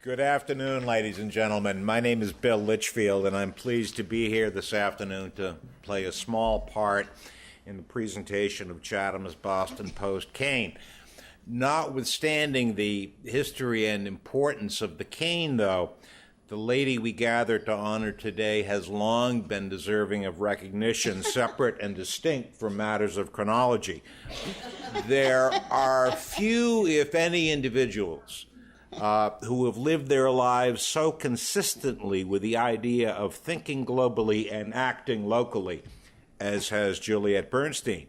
Good afternoon, ladies and gentlemen. My name is Bill Litchfield, and I'm pleased to be here this afternoon to play a small part in the presentation of Chatham's Boston Post cane. Notwithstanding the history and importance of the cane, though, the lady we gathered to honor today has long been deserving of recognition, separate and distinct from matters of chronology. There are few, if any, individuals who have lived their lives so consistently with the idea of thinking globally and acting locally as has Juliet Bernstein.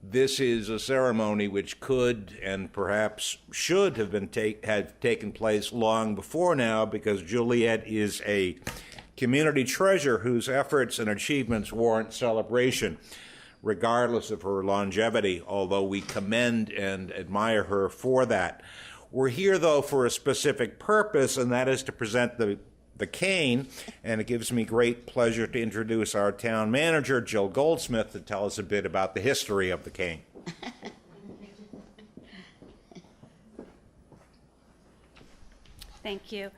This is a ceremony which could and perhaps should have been had taken place long before now, because Juliet is a community treasure whose efforts and achievements warrant celebration, regardless of her longevity, although we commend and admire her for that. We're here, though, for a specific purpose, and that is to present the cane, and it gives me great pleasure to introduce our town manager, Jill Goldsmith, to tell us a bit about the history of the cane. Thank you.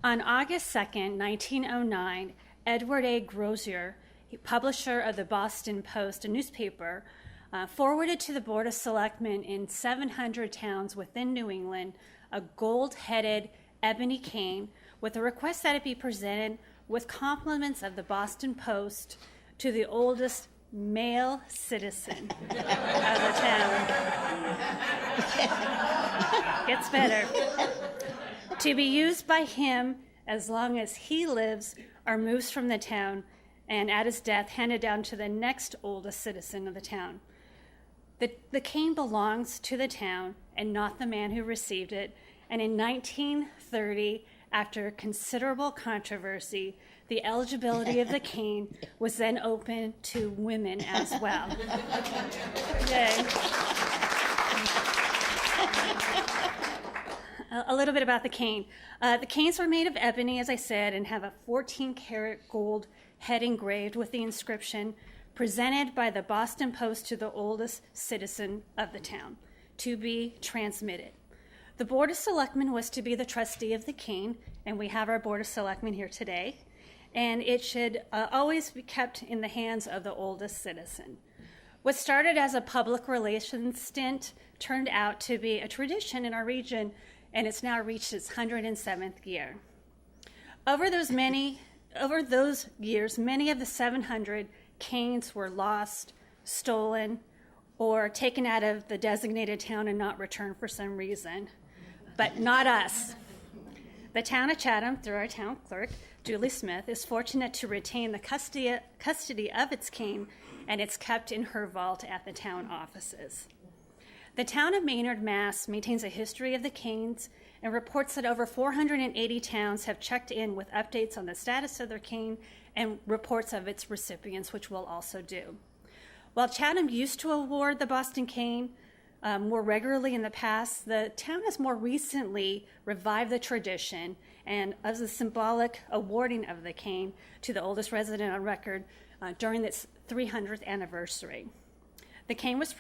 On August 2nd, 1909, Edward A. Grozier, publisher of the Boston Post, a newspaper, forwarded to the Board of Selectmen in 700 towns within New England a gold-headed ebony cane with a request that it be presented with compliments of the Boston Post to the oldest male citizen of the town. Gets better. To be used by him as long as he lives or moves from the town, and at his death handed down to the next oldest citizen of the town. The cane belongs to the town and not the man who received it, and in 1930, after considerable controversy, the eligibility of the cane was then open to women as well. Yay. A little bit about the cane. The canes were made of ebony, as I said, and have a 14-karat gold head engraved with the inscription, "Presented by the Boston Post to the oldest citizen of the town, to be transmitted." The Board of Selectmen was to be the trustee of the cane, and we have our Board of Selectmen here today, and it should always be kept in the hands of the oldest citizen. What started as a public relations stint turned out to be a tradition in our region, and it's now reached its 107th year. Over those years, many of the 700 canes were lost, stolen, or taken out of the designated town and not returned for some reason. But not us. The town of Chatham, through our town clerk, Julie Smith, is fortunate to retain the custody of its cane, and it's kept in her vault at the town offices. The town of Maynard, Mass. Maintains a history of the canes and reports that over 480 towns have checked in with updates on the status of their cane and reports of its recipients, which we'll also do. While Chatham used to award the Boston cane more regularly in the past, the town has more recently revived the tradition and as a symbolic awarding of the cane to the oldest resident on record during its 300th anniversary. The cane was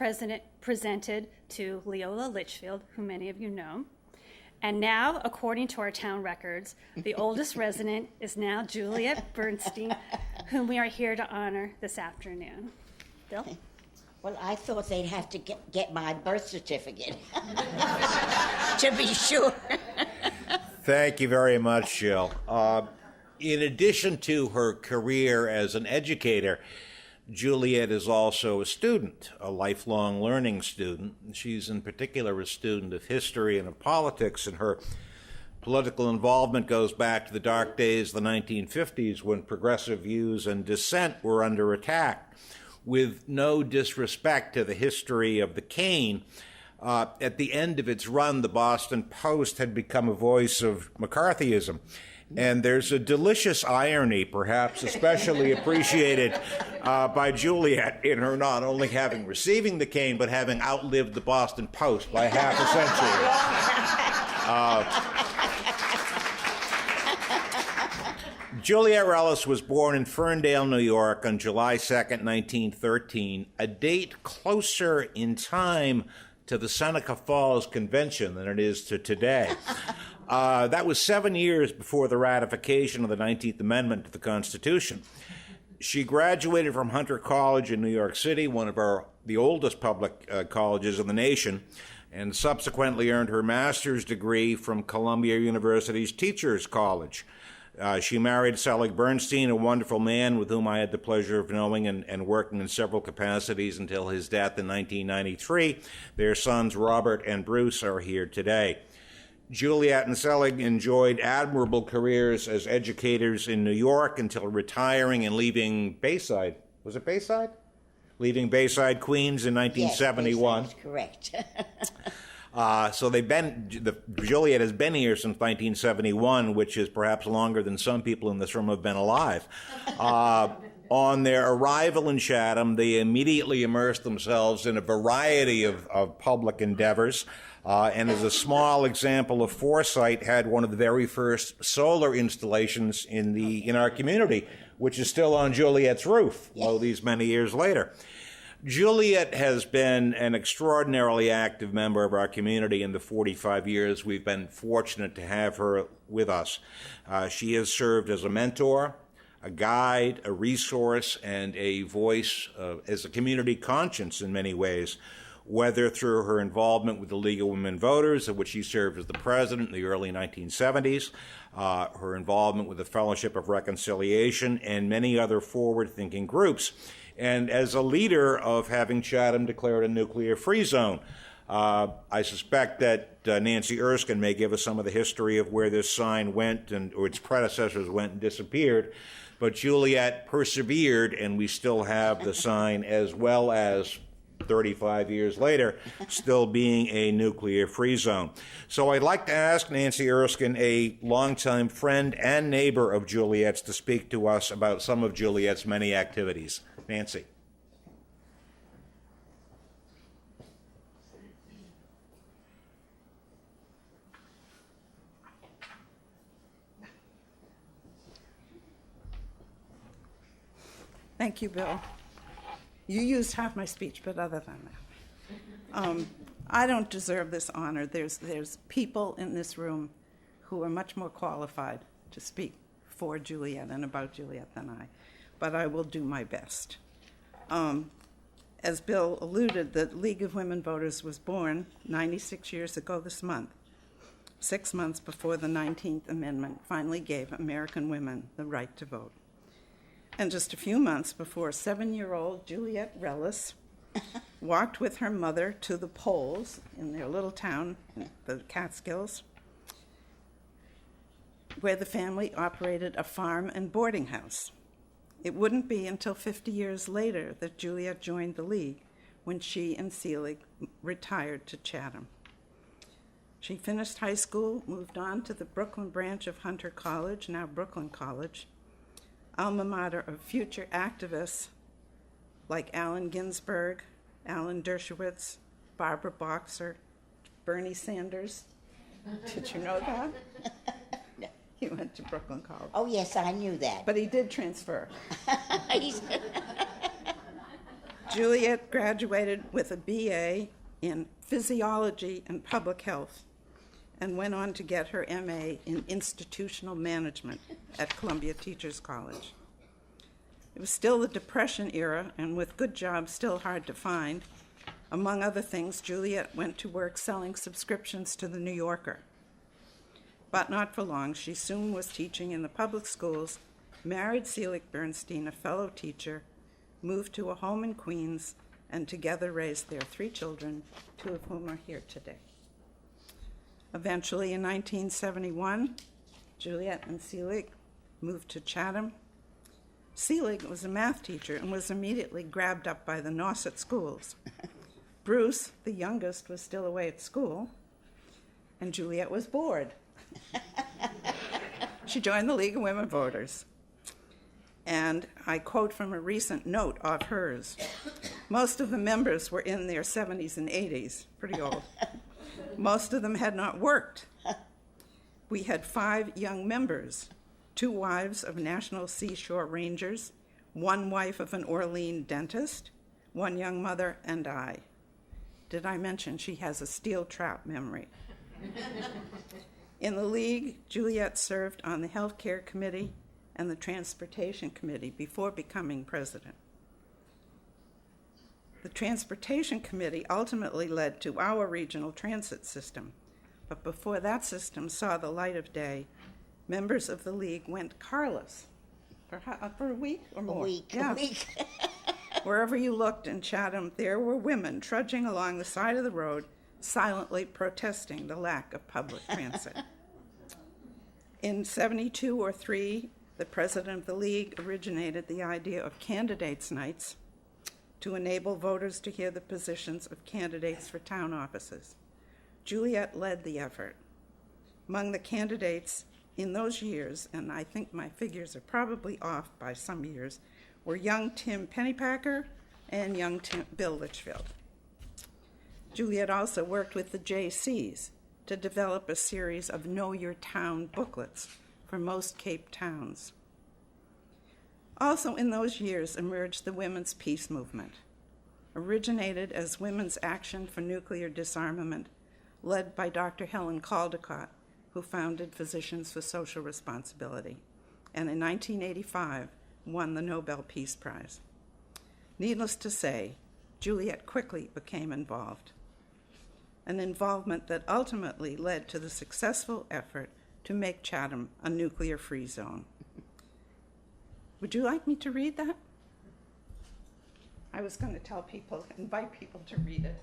presented to Leola Litchfield, who many of you know. And now, according to our town records, the oldest resident is now Juliet Bernstein, whom we are here to honor this afternoon. Bill? Well, I thought they'd have to get my birth certificate to be sure. Thank you very much, Jill. In addition to her career as an educator, Juliet is also a student, a lifelong learning student. She's in particular a student of history and of politics, and her political involvement goes back to the dark days of the 1950s when progressive views and dissent were under attack. With no disrespect to the history of the cane, at the end of its run, the Boston Post had become a voice of McCarthyism. And there's a delicious irony, perhaps especially appreciated by Juliet, in her not only having receiving the cane, but having outlived the Boston Post by half a century. Juliet Rellis was born in Ferndale, New York on July 2nd, 1913, a date closer in time to the Seneca Falls Convention than it is to today. That was 7 years before the ratification of the 19th Amendment to the Constitution. She graduated from Hunter College in New York City, one of the oldest public colleges in the nation, and subsequently earned her master's degree from Columbia University's Teachers College. She married Juliet Bernstein, a wonderful man with whom I had the pleasure of knowing and working in several capacities until his death in 1993. Their sons, Robert and Bruce, are here today. Juliet and Selig enjoyed admirable careers as educators in New York until retiring and leaving Bayside. Was it Bayside? Leaving Bayside, Queens in 1971. Yes, correct. So Juliet has been here since 1971, which is perhaps longer than some people in this room have been alive. On their arrival in Chatham, they immediately immersed themselves in a variety of public endeavors. And as a small example of foresight, had one of the very first solar installations in our community, which is still on Juliet's roof, all these many years later. Juliet has been an extraordinarily active member of our community in the 45 years we've been fortunate to have her with us. She has served as a mentor, a guide, a resource, and a voice as a community conscience in many ways, whether through her involvement with the League of Women Voters, of which she served as the president in the early 1970s, her involvement with the Fellowship of Reconciliation, and many other forward-thinking groups, and as a leader of having Chatham declared a nuclear-free zone. I suspect that Nancy Erskine may give us some of the history of where this sign went or its predecessors went and disappeared, but Juliet persevered, and we still have the sign, as well as 35 years later, still being a nuclear-free zone. So I'd like to ask Nancy Erskine, a longtime friend and neighbor of Juliet's, to speak to us about some of Juliet's many activities. Nancy. Thank you, Bill. You used half my speech, but other than that. I don't deserve this honor. There's people in this room who are much more qualified to speak for Juliet and about Juliet than I, but I will do my best. As Bill alluded, the League of Women Voters was born 96 years ago this month, 6 months before the 19th Amendment finally gave American women the right to vote. And just a few months before 7-year-old Juliet Rellis walked with her mother to the polls in their little town, the Catskills, where the family operated a farm and boarding house. It wouldn't be until 50 years later that Juliet joined the League, when she and Selig retired to Chatham. She finished high school, moved on to the Brooklyn branch of Hunter College, now Brooklyn College, alma mater of future activists like Allen Ginsberg, Alan Dershowitz, Barbara Boxer, Bernie Sanders. Did you know that? No. He went to Brooklyn College. Oh, yes, I knew that. But he did transfer. Juliet graduated with a BA in physiology and public health and went on to get her MA in institutional management at Columbia Teachers College. It was still the Depression era, and with good jobs still hard to find. Among other things, Juliet went to work selling subscriptions to the New Yorker. But not for long. She soon was teaching in the public schools, married Juliet Bernstein, a fellow teacher, moved to a home in Queens, and together raised their 3 children, 2 of whom are here today. Eventually, in 1971, Juliet and Selig moved to Chatham. Selig was a math teacher and was immediately grabbed up by the Nauset schools. Bruce, the youngest, was still away at school, and Juliet was bored. She joined the League of Women Voters. And I quote from a recent note of hers. Most of the members were in their 70s and 80s, pretty old. Most of them had not worked. We had 5 young members, 2 wives of National Seashore Rangers, 1 wife of an Orlean dentist, 1 young mother, and I. Did I mention she has a steel trap memory? In the League, Juliet served on the Health Care Committee and the Transportation Committee before becoming president. The Transportation Committee ultimately led to our regional transit system, but before that system saw the light of day, members of the League went carless for a week or more. A week. Wherever you looked in Chatham, there were women trudging along the side of the road, silently protesting the lack of public transit. In 72 or 3, the president of the League originated the idea of candidates' nights to enable voters to hear the positions of candidates for town offices. Juliet led the effort. Among the candidates in those years, and I think my figures are probably off by some years, were young Tim Pennypacker and young Bill Litchfield. Juliet also worked with the JCs to develop a series of Know Your Town booklets for most Cape towns. Also in those years emerged the women's peace movement, originated as Women's Action for Nuclear Disarmament, led by Dr. Helen Caldecott, who founded Physicians for Social Responsibility, and in 1985 won the Nobel Peace Prize. Needless to say, Juliet quickly became involved, an involvement that ultimately led to the successful effort to make Chatham a nuclear-free zone. Would you like me to read that? I was going to invite people to read it.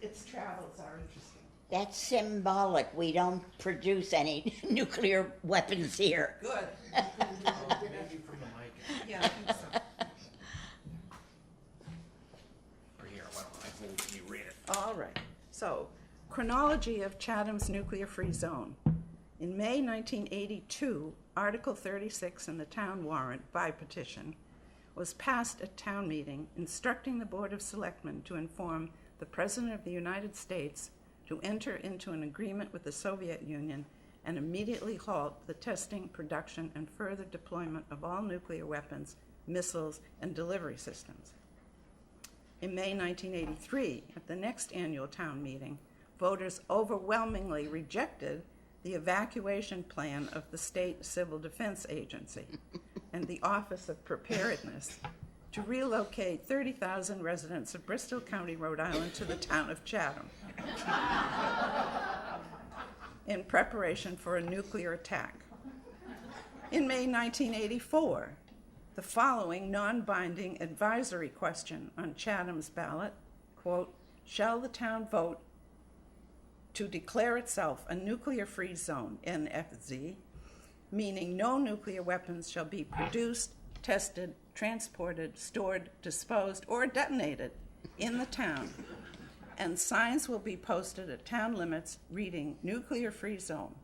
Its travels are interesting. That's symbolic. We don't produce any nuclear weapons here. Good. Maybe from the mic. Yeah, I think so. Or here, why don't I hold and you read it? All right. So, chronology of Chatham's nuclear-free zone. In May 1982, Article 36 in the town warrant, by petition, was passed at town meeting instructing the Board of Selectmen to inform the President of the United States to enter into an agreement with the Soviet Union and immediately halt the testing, production, and further deployment of all nuclear weapons, missiles, and delivery systems. In May 1983, at the next annual town meeting, voters overwhelmingly rejected the evacuation plan of the State Civil Defense Agency and the Office of Preparedness to relocate 30,000 residents of Bristol County, Rhode Island, to the town of Chatham in preparation for a nuclear attack. In May 1984, the following non-binding advisory question on Chatham's ballot, quote, shall the town vote to declare itself a nuclear-free zone, NFZ, meaning no nuclear weapons shall be produced, tested, transported, stored, disposed, or detonated in the town, and signs will be posted at town limits reading nuclear-free zone.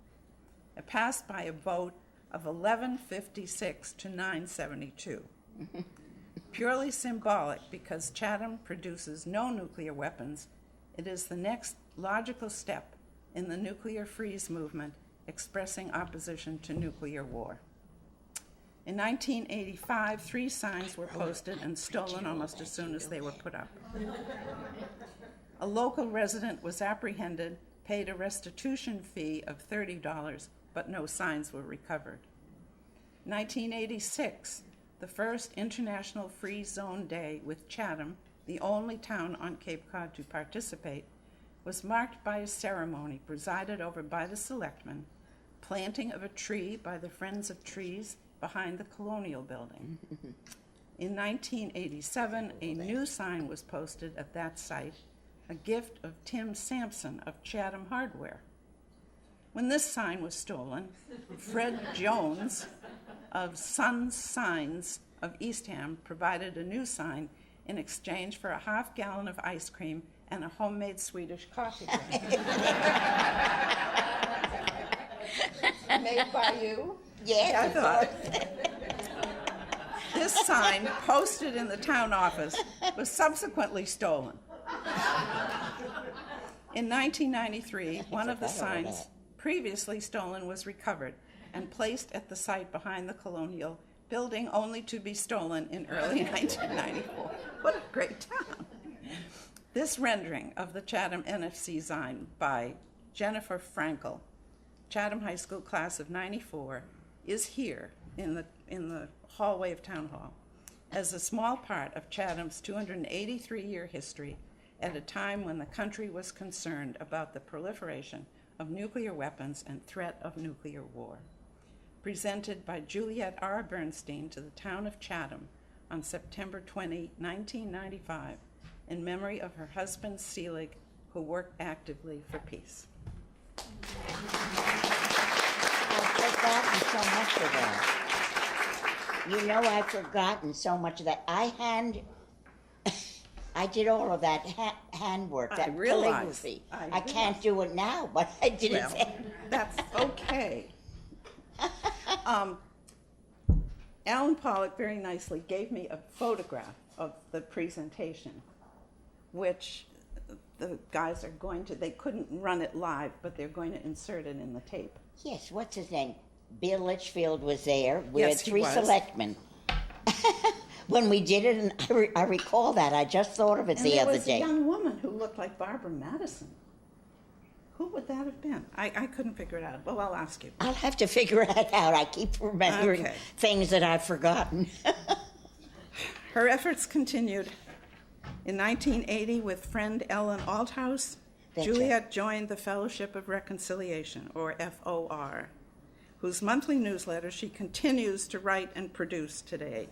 It passed by a vote of 1156 to 972. Purely symbolic, because Chatham produces no nuclear weapons, it is the next logical step in the nuclear freeze movement expressing opposition to nuclear war. In 1985, 3 signs were posted and stolen almost as soon as they were put up. A local resident was apprehended, paid a restitution fee of $30, but no signs were recovered. 1986, the first International Free Zone Day with Chatham, the only town on Cape Cod to participate, was marked by a ceremony presided over by the Selectmen, planting of a tree by the Friends of Trees behind the Colonial Building. In 1987, a new sign was posted at that site, a gift of Tim Sampson of Chatham Hardware. When this sign was stolen, Fred Jones of Sun Signs of Eastham provided a new sign in exchange for a half gallon of ice cream and a homemade Swedish coffee drink. Made by you? Yes, I thought. This sign, posted in the town office, was subsequently stolen. In 1993, one of the signs previously stolen was recovered and placed at the site behind the Colonial Building, only to be stolen in early 1994. What a great town. This rendering of the Chatham NFC sign by Jennifer Frankel Chatham High School class of '94 is here in the hallway of Town Hall as a small part of Chatham's 283-year history at a time when the country was concerned about the proliferation of nuclear weapons and threat of nuclear war. Presented by Juliet R. Bernstein to the town of Chatham on September 20, 1995, in memory of her husband, Selig, who worked actively for peace. I've forgotten so much of that. You know, I've forgotten so much of that. I did all of that handwork, that calligraphy. I can't do it now, but I did it then. That's okay. Alan Pollock very nicely gave me a photograph of the presentation, which the guys are going to, they couldn't run it live, but they're going to insert it in the tape. Yes, what's his name? Bill Litchfield was there. We Yes, had he 3 was. selectmen. When we did it, and I recall that. I just thought of it the other And there day. was a young woman who looked like Barbara Madison. Who would that have been? I couldn't figure it out. Well, I'll ask you. I'll have to figure it out. I keep remembering Okay. things that I've forgotten. Her efforts continued. In 1980, with friend Ellen Althouse, That's Juliet joined the Fellowship of Reconciliation, or FOR, whose monthly newsletter she continues to write and produce today.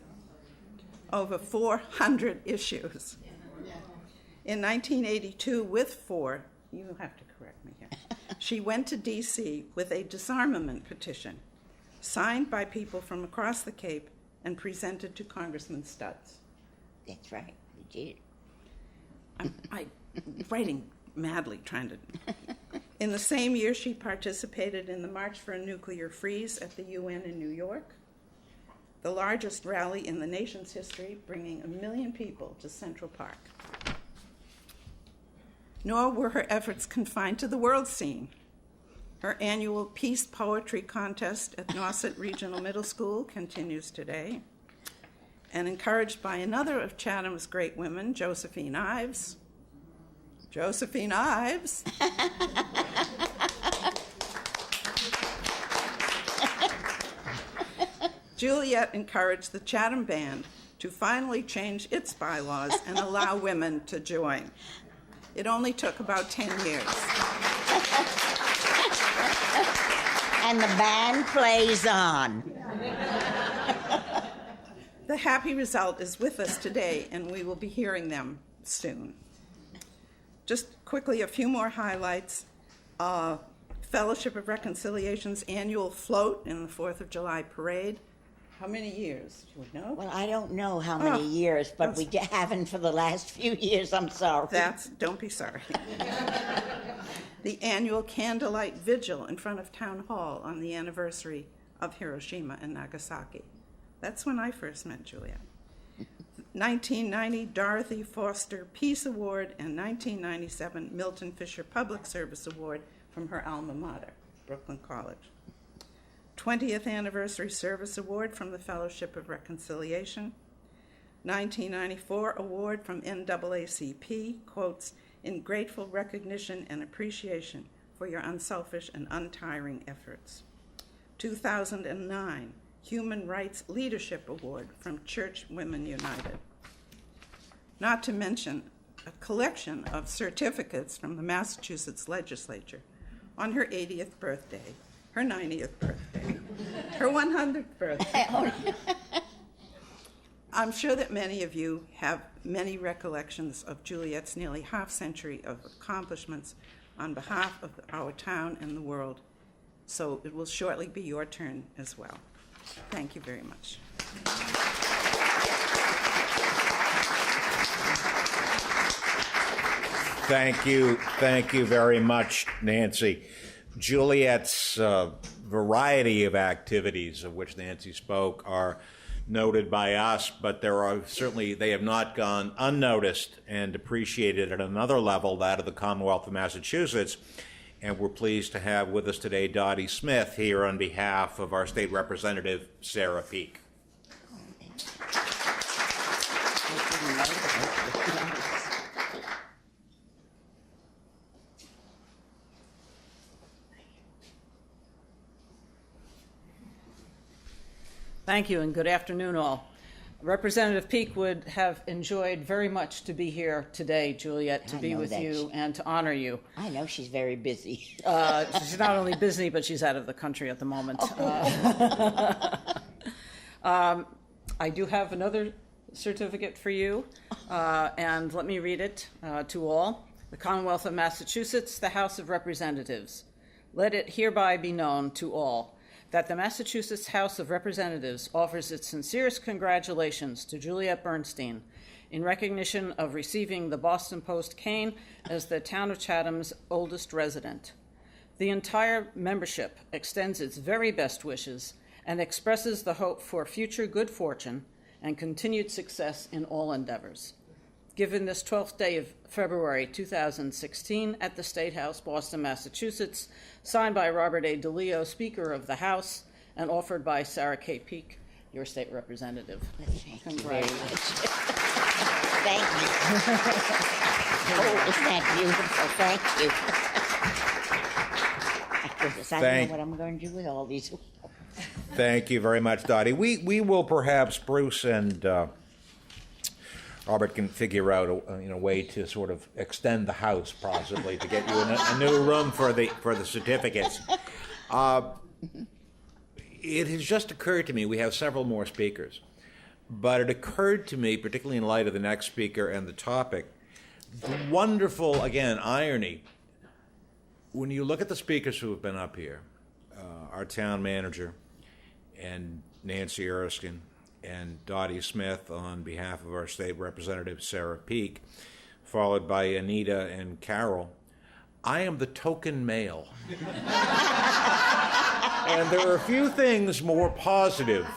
Over 400 issues. In 1982, with FOR, you have to correct me here, she went to D.C. with a disarmament petition signed by people from across the Cape and presented to Congressman Studs. That's right. We did. I'm writing madly trying to. In the same year, she participated in the March for a Nuclear Freeze at the UN in New York, the largest rally in the nation's history, bringing 1 million people to Central Park. Nor were her efforts confined to the world scene. Her annual Peace Poetry Contest at Nauset Regional Middle School continues today. And encouraged by another of Chatham's great women, Josephine Ives. Josephine Ives. Juliet encouraged the Chatham Band to finally change its bylaws and allow women to join. It only took about 10 years. And the band plays on. The happy result is with us today, and we will be hearing them soon. Just quickly, a few more highlights. Fellowship of Reconciliation's annual float in the 4th of July parade. How many years? Do you know? Well, I don't know how many years, but we haven't for the last few years. I'm sorry. Don't be sorry. The annual candlelight vigil in front of Town Hall on the anniversary of Hiroshima and Nagasaki. That's when I first met Juliet. 1990 Dorothy Foster Peace Award and 1997 Milton Fisher Public Service Award from her alma mater, Brooklyn College. 20th Anniversary Service Award from the Fellowship of Reconciliation. 1994 Award from NAACP, quotes, in grateful recognition and appreciation for your unselfish and untiring efforts. 2009 Human Rights Leadership Award from Church Women United. Not to mention a collection of certificates from the Massachusetts legislature on her 80th birthday, her 90th birthday, her 100th birthday. I'm sure that many of you have many recollections of Juliet's nearly half-century of accomplishments on behalf of our town and the world, so it will shortly be your turn as well. Thank you very much. Thank you very much, Nancy. Juliet's variety of activities of which Nancy spoke are noted by us, but they have not gone unnoticed and appreciated at another level, that of the Commonwealth of Massachusetts. And we're pleased to have with us today Dottie Smith here on behalf of our state representative, Sarah Peake. Thank you, and good afternoon, all. Representative Peake would have enjoyed very much to be here today, Juliet, to be with you and to honor you. I know she's very busy. She's not only busy, but she's out of the country at the moment. I do have another certificate for you, and let me read it to all. The Commonwealth of Massachusetts, the House of Representatives. Let it hereby be known to all that the Massachusetts House of Representatives offers its sincerest congratulations to Juliet Bernstein in recognition of receiving the Boston Post cane as the town of Chatham's oldest resident. The entire membership extends its very best wishes and expresses the hope for future good fortune and continued success in all endeavors. Given this 12th day of February 2016 at the State House, Boston, Massachusetts, signed by Robert A. DeLeo, Speaker of the House, and offered by Sarah K. Peake, your state representative. Thank you very much. Thank you. Oh, isn't that beautiful? Thank you. I don't know what I'm going to do with all these. Thank you very much, Dottie. We will perhaps, Bruce and Robert can figure out a way to sort of extend the house, possibly, to get you a new room for the certificates. It has just occurred to me, we have several more speakers, but it occurred to me, particularly in light of the next speaker and the topic, the wonderful, again, irony. When you look at the speakers who have been up here, our town manager and Nancy Erskine, and Dottie Smith on behalf of our state representative, Sarah Peake, followed by Anita and Carole, I am the token male. And there are a few things more positive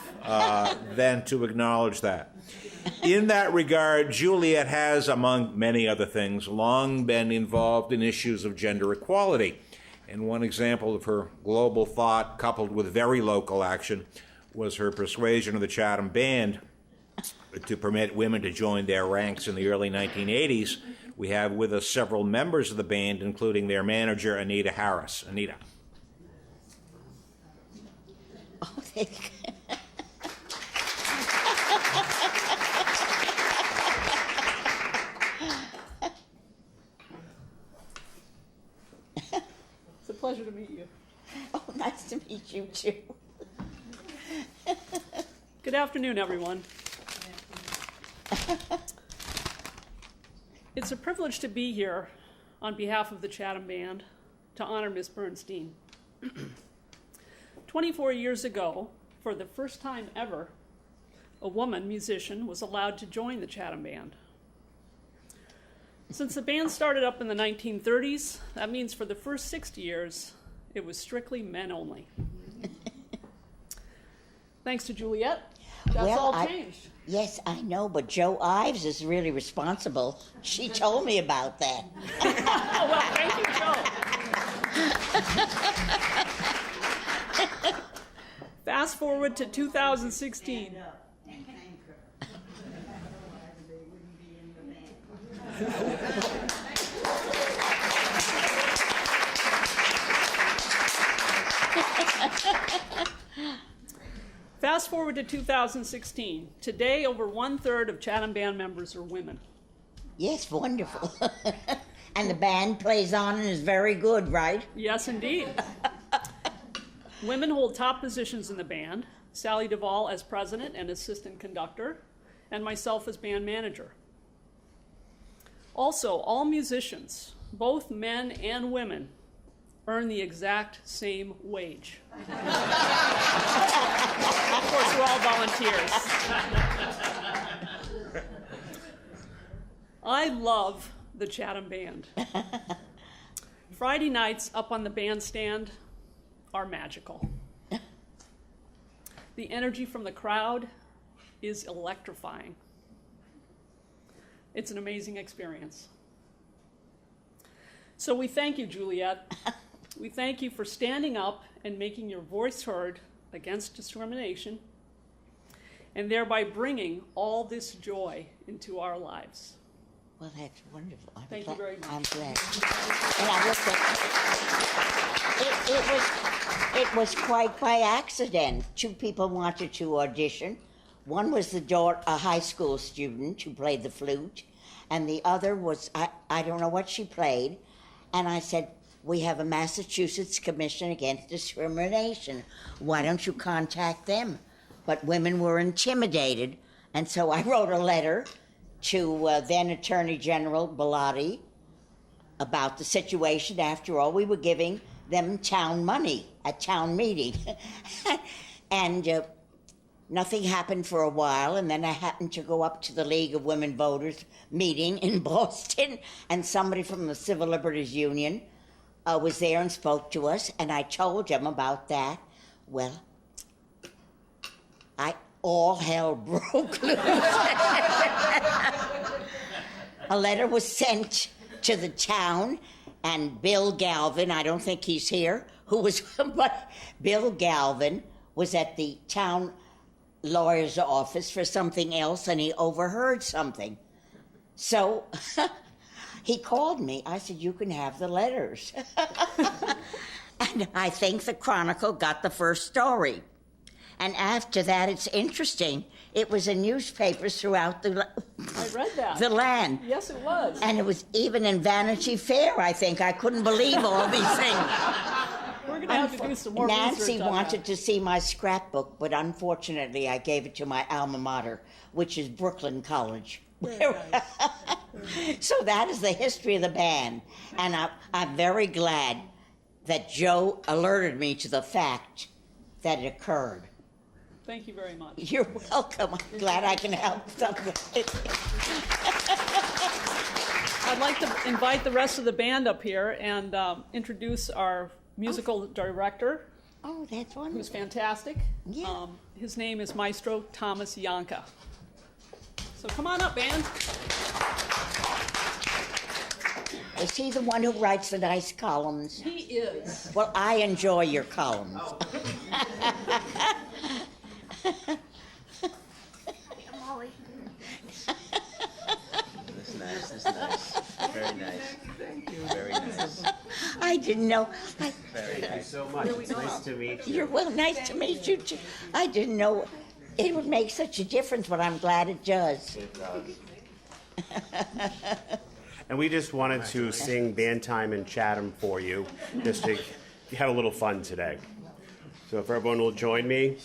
than to acknowledge that. In that regard, Juliet has, among many other things, long been involved in issues of gender equality. And one example of her global thought, coupled with very local action, was her persuasion of the Chatham Band to permit women to join their ranks in the early 1980s. We have with us several members of the band, including their manager, Anita Harris. Anita. Oh, thank you. It's a pleasure to meet you. Oh, nice to meet you, too. Good afternoon, everyone. It's a privilege to be here on behalf of the Chatham Band to honor Miss Bernstein. 24 years ago, for the first time ever, a woman musician was allowed to join the Chatham Band. Since the band started up in the 1930s, that means for the first 60 years, it was strictly men only. Thanks to Juliet, that's all changed. Yes, I know, but Joe Ives is really responsible. She told me about that. Oh, well, thank you, Joe. Fast forward to 2016. Fast forward to 2016. Today, over 1/3 of Chatham Band members are women. Yes, wonderful. And the band plays on and is very good, right? Yes, indeed. Women hold top positions in the band. Sally Duvall as president and assistant conductor, and myself as band manager. Also, all musicians, both men and women, earn the exact same wage. Of course, we're all volunteers. I love the Chatham Band. Friday nights up on the bandstand are magical. The energy from the crowd is electrifying. It's an amazing experience. So we thank you, Juliet. We thank you for standing up and making your voice heard against discrimination, and thereby bringing all this joy into our lives. Well, that's wonderful. Thank you very much. I'm glad. And I will say, It was quite by accident. Two people wanted to audition. One was a high school student who played the flute, and the other was, I don't know what she played. And I said, we have a Massachusetts Commission Against Discrimination. Why don't you contact them? But women were intimidated, and so I wrote a letter to then Attorney General Bellotti about the situation. After all, we were giving them town money at town meeting. And nothing happened for a while, and then I happened to go up to the League of Women Voters meeting in Boston, and somebody from the Civil Liberties Union was there and spoke to us, and I told them about that. Well, all hell broke loose. A letter was sent to the town, and Bill Galvin, I don't think he's here, but Bill Galvin was at the town lawyer's office for something else, and he overheard something. So he called me. I said, you can have the letters. And I think the Chronicle got the first story. And after that, it's interesting. It was in newspapers throughout I read that. the land. Yes, it was. And it was even in Vanity Fair, I think. I couldn't believe all these things. We're going to have to do some more Nancy research on wanted that. to see my scrapbook, but unfortunately I gave it to my alma mater, which is Brooklyn College. So that is the history of the band. And I'm very glad that Joe alerted me to the fact that it occurred. Thank you very much. You're welcome. I'm glad I can help somebody. I'd like to invite the rest of the band up here and introduce our musical director, Oh, that's who's wonderful. fantastic. Yeah. His name is Maestro Thomas Yanka. So come on up, band. Is he the one who writes the nice columns? He is. Well, I enjoy your columns. That's nice. Very nice. Thank you. Very nice. I didn't know. Very nice. So much. It's nice to meet you. You're well. Nice to meet you too. I didn't know it would make such a difference, but I'm glad it does. It does. And we just wanted to sing Band Time in Chatham for you, just to have a little fun today. So if everyone will join me.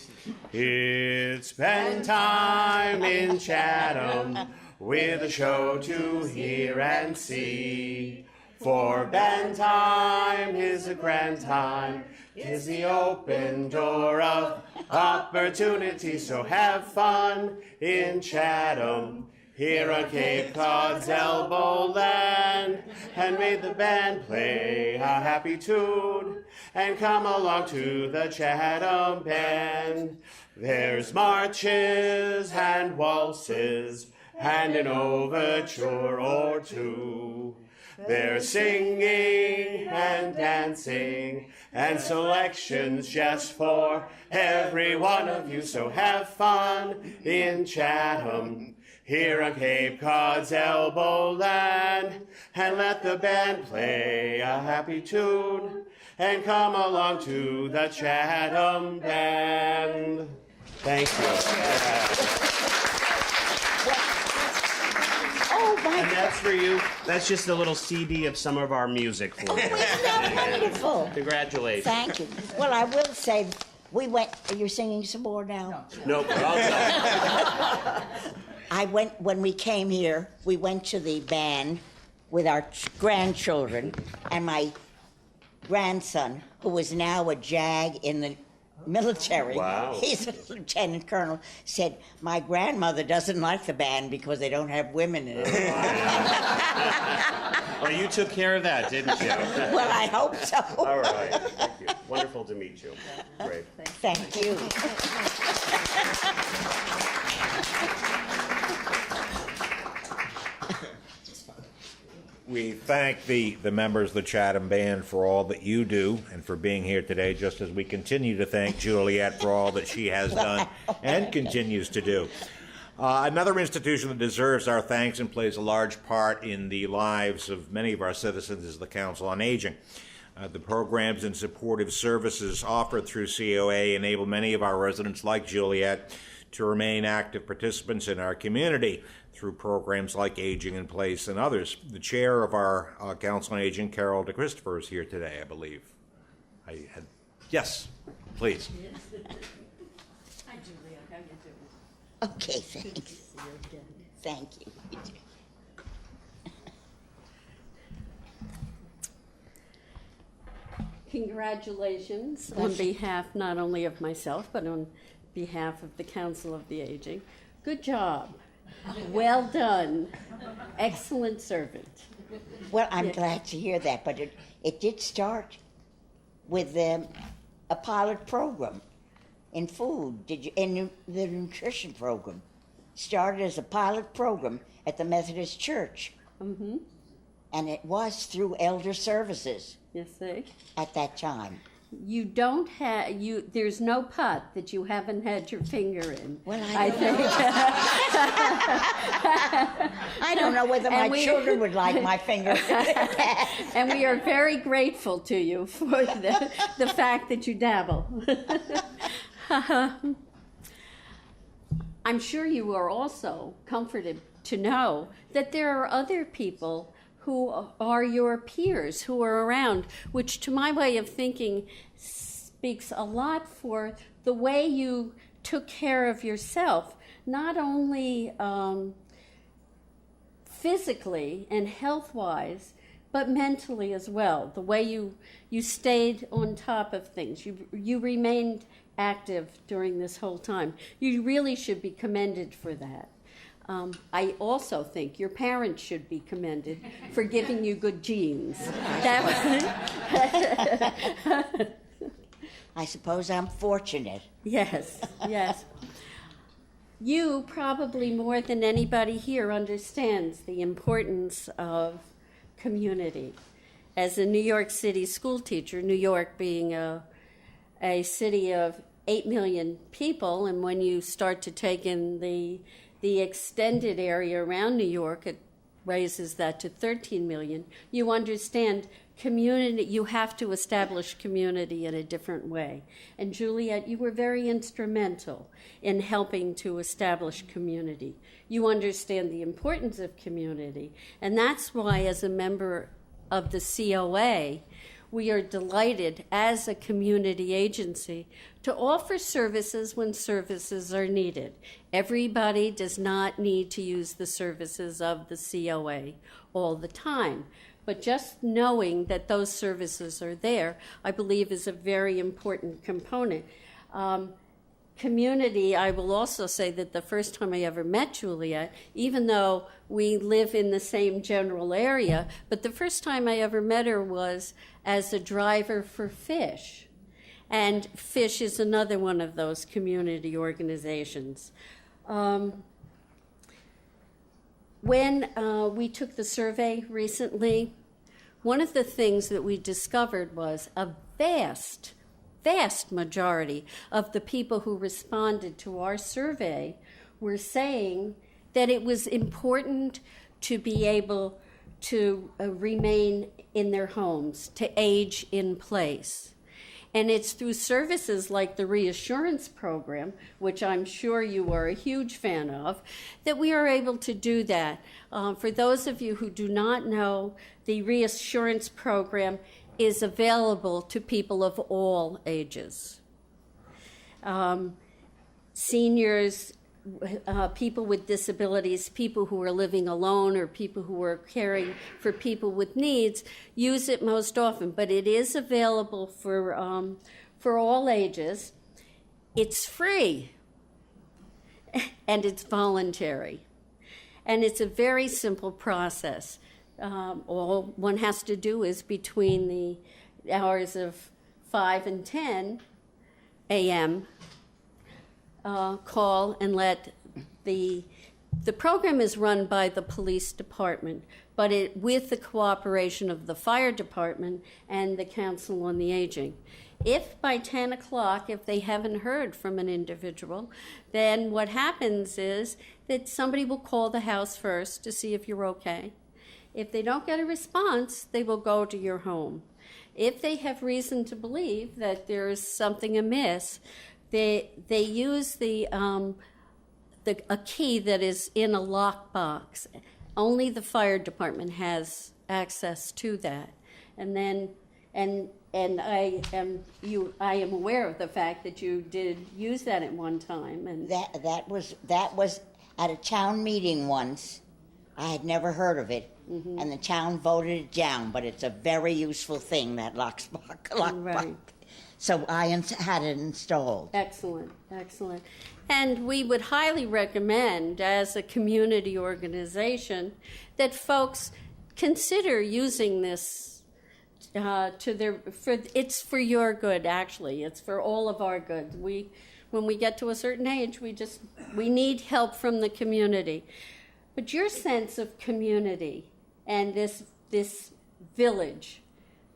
It's band time in Chatham, with a show to hear and see. For band time is a grand time, 'tis the open door of opportunity. So have fun in Chatham, here on Cape Cod's elbow land, and may the band play a happy tune, and come along to the Chatham band. There's marches and waltzes, and an overture or two. There's singing and dancing, and selections just for every one of you. So have fun in Chatham, here on Cape Cod's elbow land, and let the band play a happy tune, and come along to the Chatham band. Thank you. Oh my And that's for you. That's just a little CD of some of our music for you. Isn't that wonderful? Congratulations. Thank you. Well, I will say, we went. Are you singing some more now? Nope, we're all done. When we came here, we went to the band with our grandchildren, and my grandson, who is now a JAG in the military, Wow. he's a lieutenant colonel, said, my grandmother doesn't like the band because they don't have women in it. Well, you took care of that, didn't you? Well, I hope so. All right. Thank you. Wonderful to meet you. Great. Thank you. We thank the members of the Chatham Band for all that you do and for being here today, just as we continue to thank Juliet for all that she has done and continues to do. Another institution that deserves our thanks and plays a large part in the lives of many of our citizens is the Council on Aging. The programs and supportive services offered through COA enable many of our residents, like Juliet, to remain active participants in our community through programs like Aging in Place and others. The chair of our Council on Aging, Carole DeChristopher, is here today, I believe. Yes, please. Hi, Julia. How you doing? Okay, thanks. Thank you. Congratulations on behalf not only of myself, but on behalf of the Council of the Aging. Good job. Well done. Excellent servant. Well, I'm glad to hear that, but it did start with a pilot program in food. In the nutrition program started as a pilot program at the Methodist Church, and it was through Elder Services. Yes, sir. At that time. You don't have there's no pot that you haven't had your finger in. Well, I think. I don't know whether my children would like my finger. And we are very grateful to you for the fact that you dabble. I'm sure you are also comforted to know that there are other people who are your peers, who are around, which to my way of thinking speaks a lot for the way you took care of yourself, not only physically and health-wise, but mentally as well. The way you stayed on top of things. You remained active during this whole time. You really should be commended for that. I also think your parents should be commended for giving you good genes. I suppose I'm fortunate. Yes, yes. You probably more than anybody here understands the importance of community. As a New York City school teacher, New York being a city of 8 million people, and when you start to take in the extended area around New York, it raises that to 13 million. You understand community, you have to establish community in a different way. And Juliet, you were very instrumental in helping to establish community. You understand the importance of community, and that's why as a member of the COA, we are delighted as a community agency to offer services when services are needed. Everybody does not need to use the services of the COA all the time, but just knowing that those services are there, I believe, is a very important component. Community, I will also say that the first time I ever met Juliet, even though we live in the same general area, but the first time I ever met her was as a driver for Fish. And Fish is another one of those community organizations. When we took the survey recently, one of the things that we discovered was a vast majority of the people who responded to our survey were saying that it was important to be able to remain in their homes, to age in place. And it's through services like the reassurance program, which I'm sure you are a huge fan of, that we are able to do that. For those of you who do not know, the reassurance program is available to people of all ages. Seniors, people with disabilities, people who are living alone, or people who are caring for people with needs use it most often, but it is available for all ages. It's free, and it's voluntary, and it's a very simple process. All one has to do is between the hours of 5 and 10 a.m. Call and let the program is run by the police department, but with the cooperation of the fire department and the Council on the Aging. If by 10 o'clock, if they haven't heard from an individual, then what happens is that somebody will call the house first to see if you're okay. If they don't get a response, they will go to your home. If they have reason to believe that there is something amiss, they use a key that is in a lockbox. Only the fire department has access to that. And then, and I am aware of the fact that you did use that at one time. And That was at a town meeting once. I had never heard of it, and the town voted it down. But it's a very useful thing, that lockbox. Right. So I had it installed. Excellent, excellent. And we would highly recommend, as a community organization, that folks consider using this it's for your good, actually. It's for all of our good. When we get to a certain age, we need help from the community. But your sense of community and this village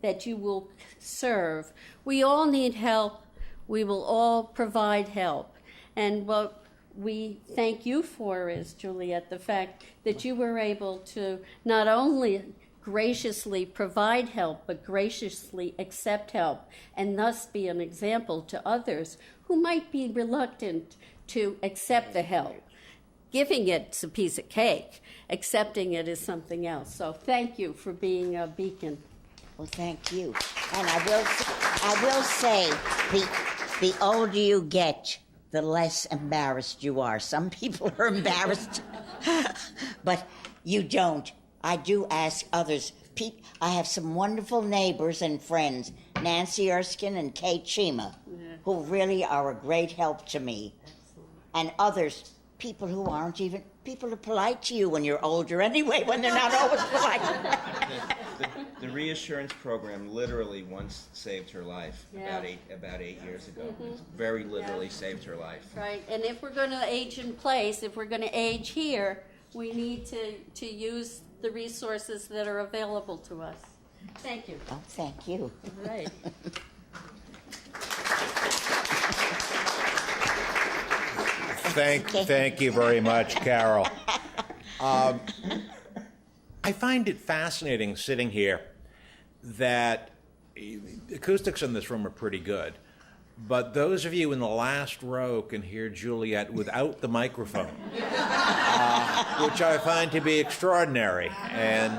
that you will serve, we all need help. We will all provide help. And what we thank you for is, Juliet, the fact that you were able to not only graciously provide help, but graciously accept help, and thus be an example to others who might be reluctant to accept the help. Giving it's a piece of cake. Accepting it is something else. So thank you for being a beacon. Well, thank you. And I will say, the older you get, the less embarrassed you are. Some people are embarrassed, but you don't. I do ask others. I have some wonderful neighbors and friends, Nancy Erskine and Kate Shima, who really are a great help to me. And others, people who aren't even, people are polite to you when you're older anyway, when they're not always polite. The reassurance program literally once saved her life, Yeah. about 8 years ago. Very literally saved her life. Right, and if we're going to age in place, if we're going to age here, we need to use the resources that are available to us. Thank you. Oh, thank you. All right. Thank you very much, Carol. I find it fascinating sitting here that the acoustics in this room are pretty good, but those of you in the last row can hear Juliet without the microphone, which I find to be extraordinary. And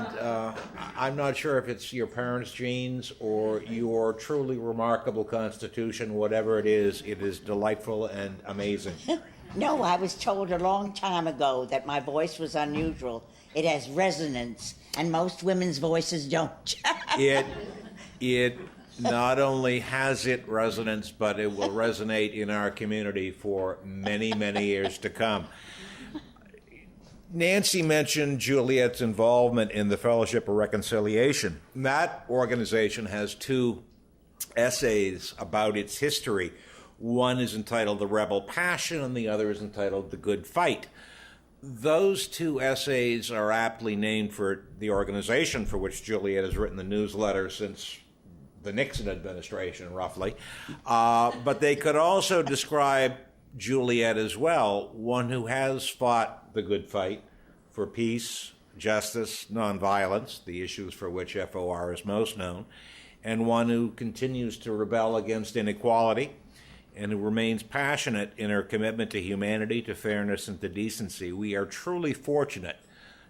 I'm not sure if it's your parents' genes or your truly remarkable constitution. Whatever it is delightful and amazing. No, I was told a long time ago that my voice was unusual. It has resonance, and most women's voices don't. It not only has it resonance, but it will resonate in our community for many, many years to come. Nancy mentioned Juliet's involvement in the Fellowship of Reconciliation. That organization has 2 essays about its history. One is entitled The Rebel Passion, and the other is entitled The Good Fight. Those 2 essays are aptly named for the organization for which Juliet has written the newsletter since the Nixon administration, roughly. But they could also describe Juliet as well, one who has fought the good fight for peace, justice, nonviolence, the issues for which FOR is most known, and one who continues to rebel against inequality, and who remains passionate in her commitment to humanity, to fairness, and to decency. We are truly fortunate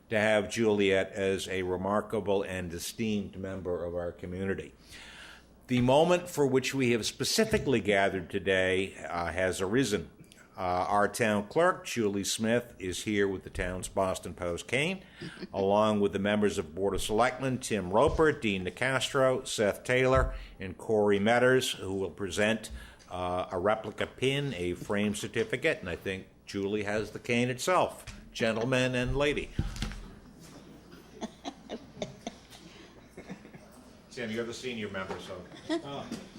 to have Juliet as a remarkable and esteemed member of our community. The moment for which we have specifically gathered today has arisen. Our town clerk, Julie Smith, is here with the town's Boston Post-Cane, along with the members of Board of Selectmen, Tim Roper, Dean DeCastro, Seth Taylor, and Corey Metters, who will present a replica pin, a frame certificate, and I think Julie has the cane itself. Gentlemen and lady. Tim, you're the senior member, so.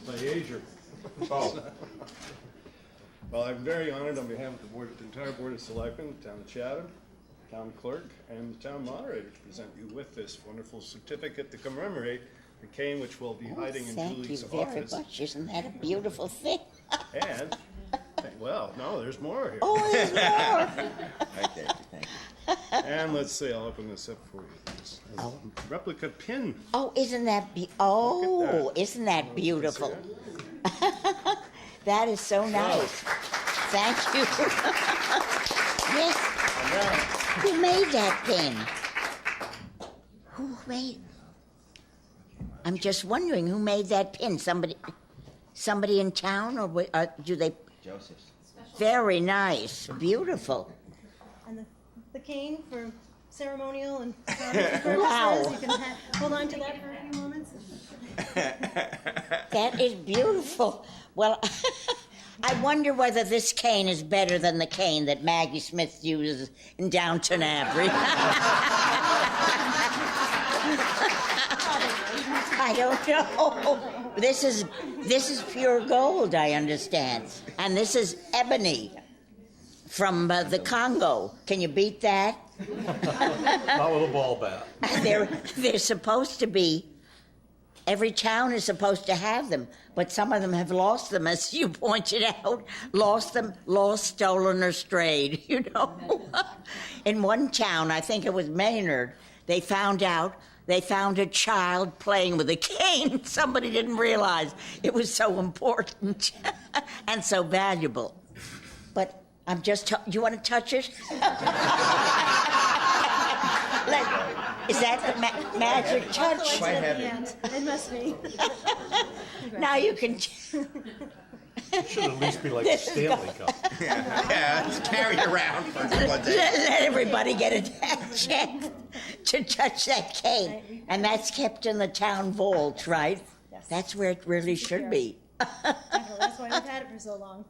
My age or... Oh. Well, I'm very honored on behalf of the entire Board of Selectmen, the town of Chatham, town clerk, and the town moderator to present you with this wonderful certificate to commemorate the cane which will be hiding in Julie's Thank you very office. much. Isn't that a beautiful thing? And, well, no, there's more here. Oh, there's more. Right there. Thank you. And let's see, I'll open this up for you. replica pin. Oh, isn't that isn't that beautiful? That is so nice. Thank you. Yes. Who made that pin? Who made? I'm just wondering who made that pin. Somebody in town, or do they? Joseph's. Very nice, beautiful. And the cane for ceremonial and Wow. purposes. You can hold on to that for a few moments. That is beautiful. Well, I wonder whether this cane is better than the cane that Maggie Smith uses in Downton Abbey. I don't know. This is pure gold, I understand. And this is ebony from the Congo. Can you beat that? Not with a ball bat. They're supposed to be. Every town is supposed to have them, but some of them have lost them, as you pointed out. Lost, stolen, or strayed, you know. In one town, I think it was Maynard, they found a child playing with a cane. Somebody didn't realize it was so important and so valuable. But I'm just, you want to touch it? Is that the magic touch? Quite heavy. It must be. Now you can. It should at least be like a Stanley Cup. Yeah, let's carry it around for one day. Let everybody get a chance to touch that cane. And that's kept in the town vault, right? Yes. That's where it really should be. That's why we've had it for so long.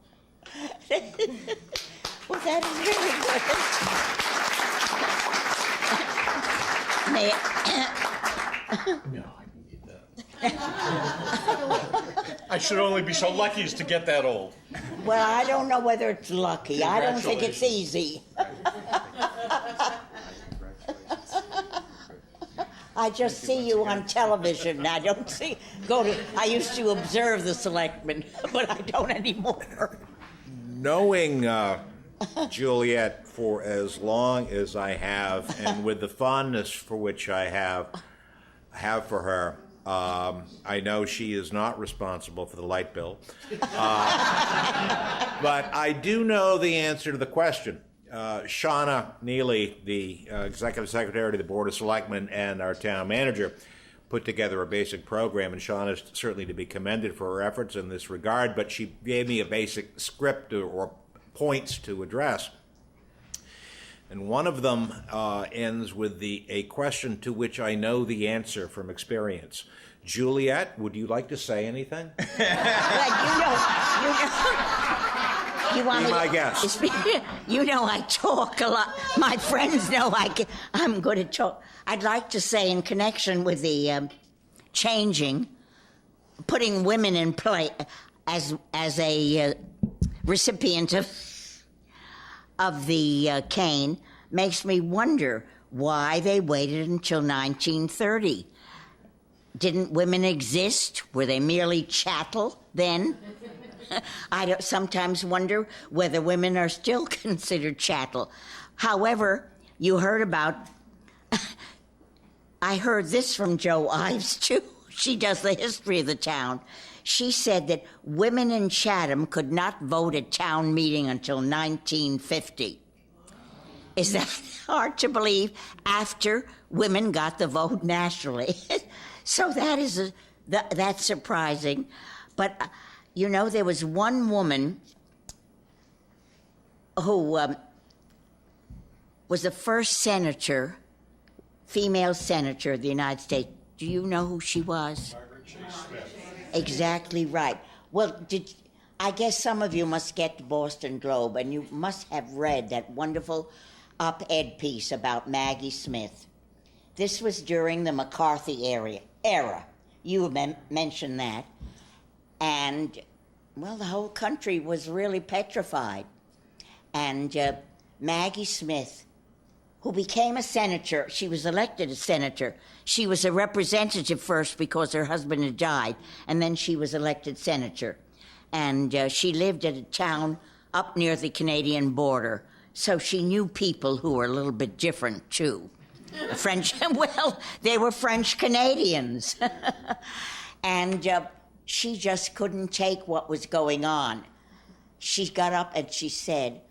Well, that is really good. No, I need that. I should only be so lucky as to get that old. Well, I don't know whether it's lucky. I don't think it's easy. I just see you on television. I don't see. I used to observe the Selectmen, but I don't anymore. Knowing Juliet for as long as I have, and with the fondness for which I have for her, I know she is not responsible for the light bill. But I do know the answer to the question. Shauna Neely, the Executive Secretary of the Board of Selectmen, and our town manager put together a basic program, and Shauna is certainly to be commended for her efforts in this regard, but she gave me a basic script or points to address. And one of them ends with a question to which I know the answer from experience. Juliet, would you like to say anything? You want Be my guest. You know I talk a lot. My friends know I'm good at talk. I'd like to say, in connection with the putting women in play as a recipient of the cane, makes me wonder why they waited until 1930. Didn't women exist? Were they merely chattel then? I sometimes wonder whether women are still considered chattel. However, you heard about... I heard this from Jo Ives, too. She does the history of the town. She said that women in Chatham could not vote at town meeting until 1950. Is that hard to believe? After women got the vote nationally. So that's surprising. But... you know, there was one woman who was the first senator, female senator of the United States. Do you know who she was? Margaret Chase Smith. Exactly right. Well, I guess some of you must get the Boston Globe, and you must have read that wonderful op-ed piece about Maggie Smith. This was during the McCarthy era. You mentioned that. And, well, the whole country was really petrified. And Maggie Smith, who became a senator, she was elected a senator. She was a representative first because her husband had died, and then she was elected senator. And she lived at a town up near the Canadian border, so she knew people who were a little bit different, too. Well, they were French Canadians. And she just couldn't take what was going on. She got up and she said,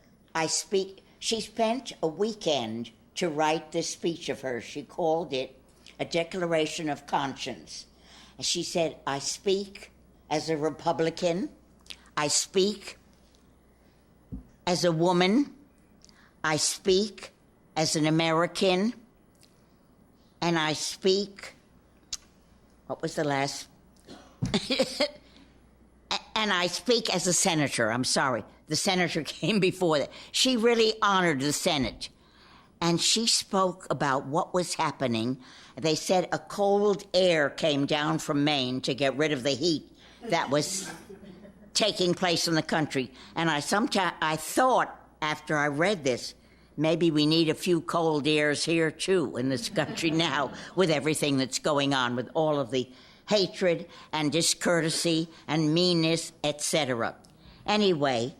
she spent a weekend to write this speech of hers. She called it a Declaration of Conscience. And she said, I speak as a Republican, I speak as a woman, I speak as an American, and I speak, what was the last? And I speak as a senator. I'm sorry. The senator came before that. She really honored the Senate. And she spoke about what was happening. They said a cold air came down from Maine to get rid of the heat that was taking place in the country. And I thought, after I read this, maybe we need a few cold airs here, too, in this country now, with everything that's going on, with all of the hatred and discourtesy and meanness, etc. Anyway,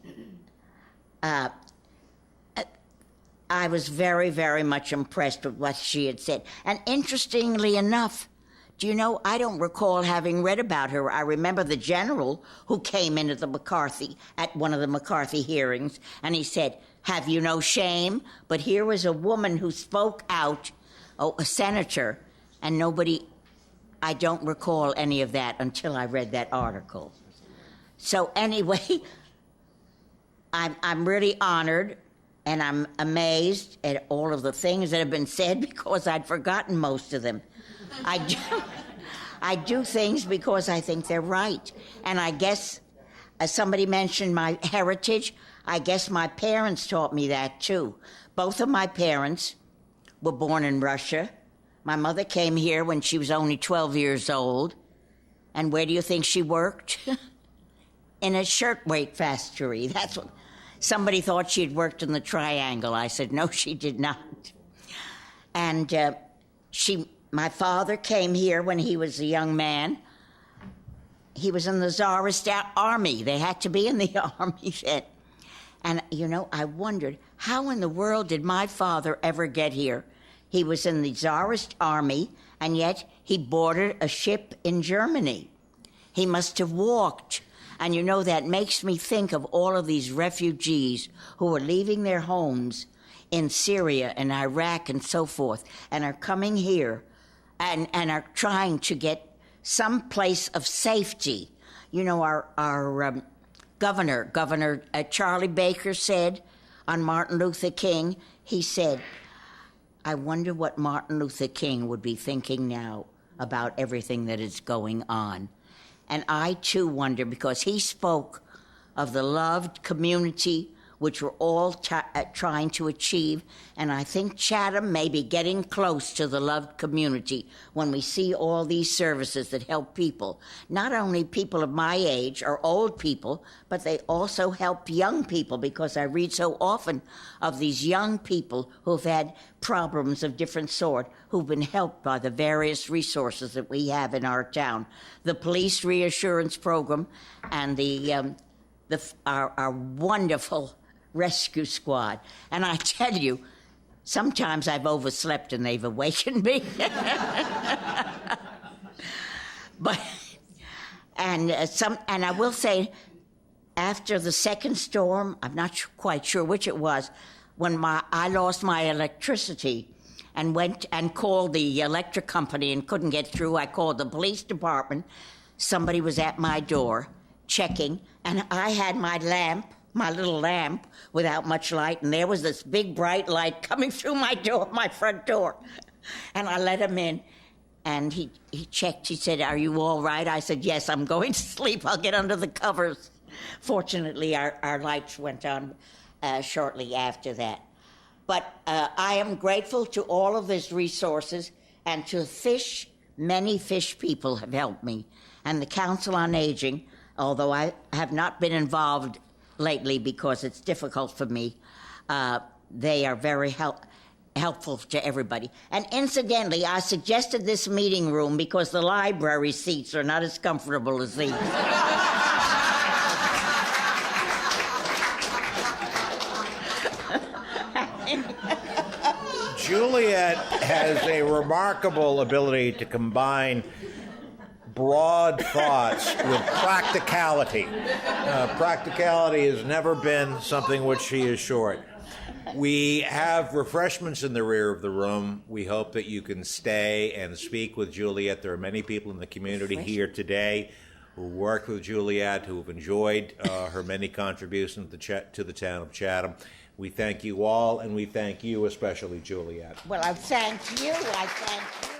I was very, very much impressed with what she had said. And interestingly enough, do you know, I don't recall having read about her. I remember the general who came into at one of the McCarthy hearings, and he said, have you no shame? But here was a woman who spoke out, a senator, and I don't recall any of that until I read that article. So anyway, I'm really honored, and I'm amazed at all of the things that have been said because I'd forgotten most of them. I do things because I think they're right. And I guess, as somebody mentioned my heritage, I guess my parents taught me that too. Both of my parents were born in Russia. My mother came here when she was only 12 years old. And where do you think she worked? In a shirtwaist factory. That's what somebody thought she had worked in the Triangle. I said, no, she did not. And my father came here when he was a young man. He was in the Tsarist army. They had to be in the army then. And, you know, I wondered, how in the world did my father ever get here? He was in the Tsarist army, and yet he boarded a ship in Germany. He must have walked. And, you know, that makes me think of all of these refugees who are leaving their homes in Syria and Iraq and so forth, and are coming here and are trying to get some place of safety. You know, our Governor Charlie Baker said on Martin Luther King, he said, I wonder what Martin Luther King would be thinking now about everything that is going on. And I, too, wonder, because he spoke of the loved community which we're all trying to achieve. And I think Chatham may be getting close to the loved community when we see all these services that help people, not only people of my age or old people, but they also help young people, because I read so often of these young people who've had problems of different sort, who've been helped by the various resources that we have in our town. The police reassurance program and our wonderful rescue squad. And I tell you, sometimes I've overslept and they've awakened me. And I will say, after the second storm, I'm not quite sure which it was, when I lost my electricity and went and called the electric company and couldn't get through, I called the police department. Somebody was at my door checking, and I had my lamp, my little lamp, without much light, and there was this big bright light coming through my door, my front door. And I let him in, and he checked. He said, "Are you all right?" I said, "Yes, I'm going to sleep. I'll get under the covers." Fortunately, our lights went on shortly after that. But I am grateful to all of these resources, and to fish. Many fish people have helped me. And the Council on Aging, although I have not been involved lately because it's difficult for me, they are very helpful to everybody. And incidentally, I suggested this meeting room because the library seats are not as comfortable as these. Juliet has a remarkable ability to combine broad thoughts with practicality. Practicality has never been something which she is short. We have refreshments in the rear of the room. We hope that you can stay and speak with Juliet. There are many people in the community here today who worked with Juliet, who have enjoyed her many contributions to the town of Chatham. We thank you all, and we thank you especially, Juliet. Well, I thank you. I thank you.